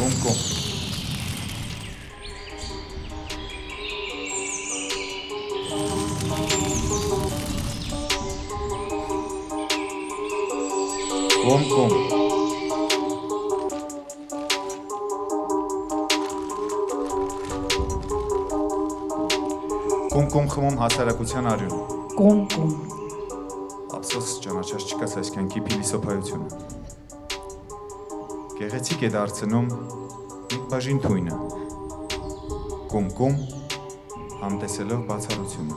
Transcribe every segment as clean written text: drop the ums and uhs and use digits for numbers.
Կոմ-կոմ։ Կոմ-կոմ։ Կոմ-կոմ խմում հասարակության արյուն։ Կոմ-կոմ։ Ափսոս ճանաչած չկաս այս կյանքի փիլիսոփայությունը։ Գեղեցիկ է դարձնում մի բաժին թույնը։ Կոմ-կոմ համտեսելով բացառությունը։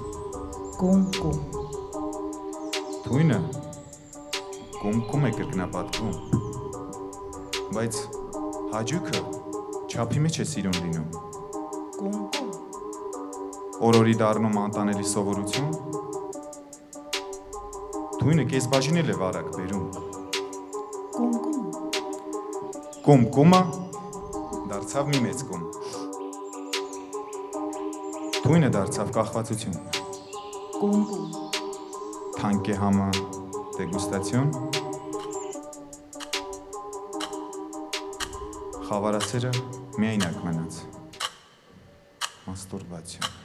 Կոմ-կոմ։ Թույնը կոմ-կոմ է կրկնապատկվում, բայց հաճույքը չափի մեջ է սիրուն լինում։ Կոմ-կոմ։ Օրորի դառնում անտանելի սովորություն, թույնը կես բաժին էլ է վարակ բերում։ Կոմ-կոմ։ Կոմ-կոմը դարձավ մի մեծ կոմ։ Թույնը դարձավ կախվածություն։ Կոմ-կոմ։ Թանկ է համը դեգուստացիոն, խավարասերը միայնակ մնաց։ Մաստուրբացիոն։